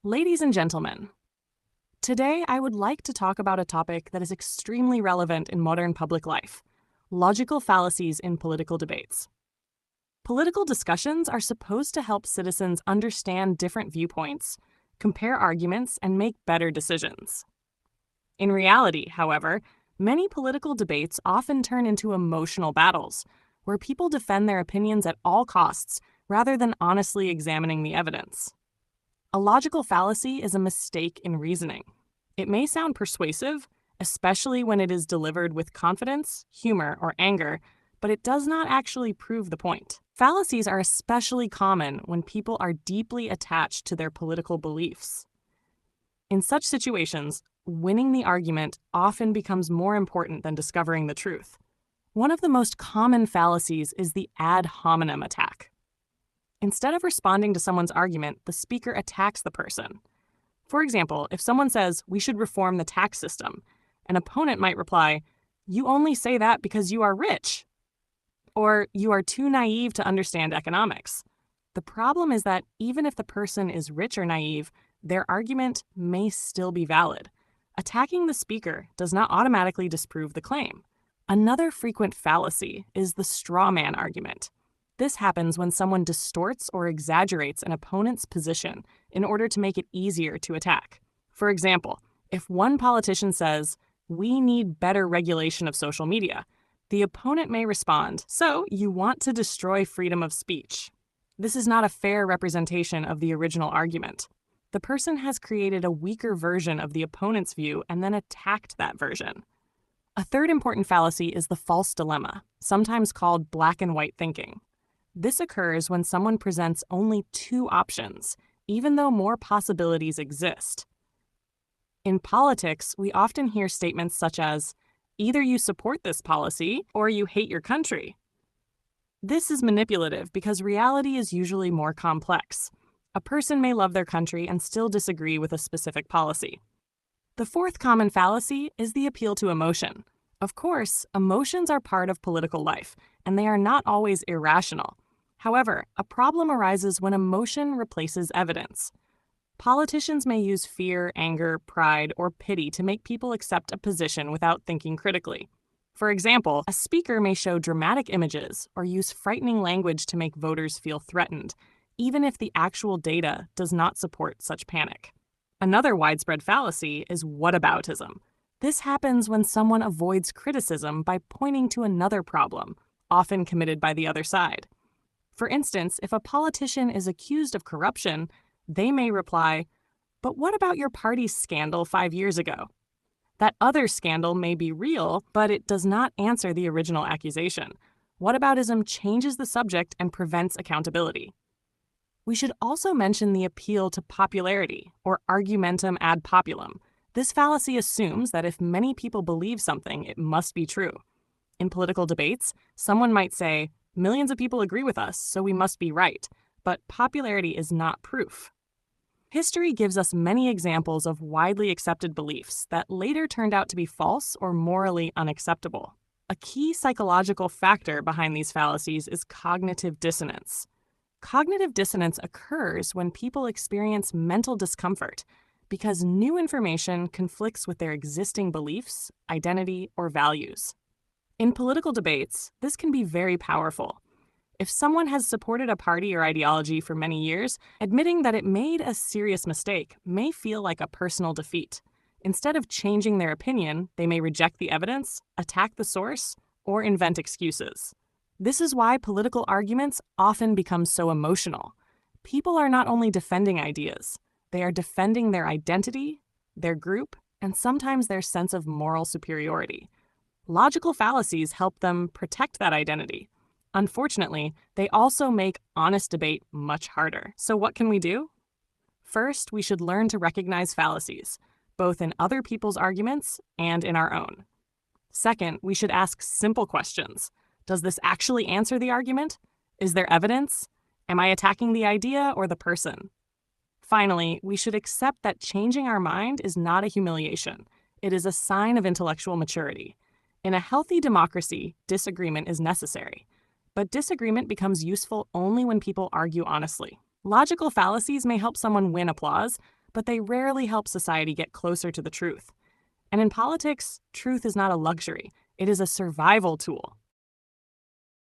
Ladies and gentlemen, today I would like to talk about a topic that is extremely relevant in modern public life: logical fallacies in political debates. Political discussions are supposed to help citizens understand different viewpoints, compare arguments, and make better decisions. In reality, however, many political debates often turn into emotional battles, where people defend their opinions at all costs rather than honestly examining the evidence. A logical fallacy is a mistake in reasoning. It may sound persuasive, especially when it is delivered with confidence, humor, or anger, but it does not actually prove the point. Fallacies are especially common when people are deeply attached to their political beliefs. In such situations, winning the argument often becomes more important than discovering the truth. One of the most common fallacies is the ad hominem attack. Instead of responding to someone's argument, the speaker attacks the person. For example, if someone says, "We should reform the tax system," an opponent might reply, "You only say that because you are rich," or "You are too naive to understand economics." The problem is that even if the person is rich or naive, their argument may still be valid. Attacking the speaker does not automatically disprove the claim. Another frequent fallacy is the straw man argument. This happens when someone distorts or exaggerates an opponent's position in order to make it easier to attack. For example, if one politician says, "We need better regulation of social media," the opponent may respond, "So you want to destroy freedom of speech." This is not a fair representation of the original argument. The person has created a weaker version of the opponent's view and then attacked that version. A third important fallacy is the false dilemma, sometimes called black and white thinking. This occurs when someone presents only two options, even though more possibilities exist. In politics, we often hear statements such as, "Either you support this policy or you hate your country." This is manipulative because reality is usually more complex. A person may love their country and still disagree with a specific policy. The fourth common fallacy is the appeal to emotion. Of course, emotions are part of political life, and they are not always irrational. However, a problem arises when emotion replaces evidence. Politicians may use fear, anger, pride, or pity to make people accept a position without thinking critically. For example, a speaker may show dramatic images or use frightening language to make voters feel threatened, even if the actual data does not support such panic. Another widespread fallacy is whataboutism. This happens when someone avoids criticism by pointing to another problem, often committed by the other side. For instance, if a politician is accused of corruption, they may reply, "But what about your party's scandal 5 years ago?" That other scandal may be real, but it does not answer the original accusation. Whataboutism changes the subject and prevents accountability. We should also mention the appeal to popularity, or argumentum ad populum. This fallacy assumes that if many people believe something, it must be true. In political debates, someone might say, "Millions of people agree with us, so we must be right," but popularity is not proof. History gives us many examples of widely accepted beliefs that later turned out to be false or morally unacceptable. A key psychological factor behind these fallacies is cognitive dissonance. Cognitive dissonance occurs when people experience mental discomfort because new information conflicts with their existing beliefs, identity, or values. In political debates, this can be very powerful. If someone has supported a party or ideology for many years, admitting that it made a serious mistake may feel like a personal defeat. Instead of changing their opinion, they may reject the evidence, attack the source, or invent excuses. This is why political arguments often become so emotional. People are not only defending ideas, they are defending their identity, their group, and sometimes their sense of moral superiority. Logical fallacies help them protect that identity. Unfortunately, they also make honest debate much harder. So what can we do? First, we should learn to recognize fallacies, both in other people's arguments and in our own. Second, we should ask simple questions. Does this actually answer the argument? Is there evidence? Am I attacking the idea or the person? Finally, we should accept that changing our mind is not a humiliation. It is a sign of intellectual maturity. In a healthy democracy, disagreement is necessary. But disagreement becomes useful only when people argue honestly. Logical fallacies may help someone win applause, but they rarely help society get closer to the truth. And in politics, truth is not a luxury, it is a survival tool.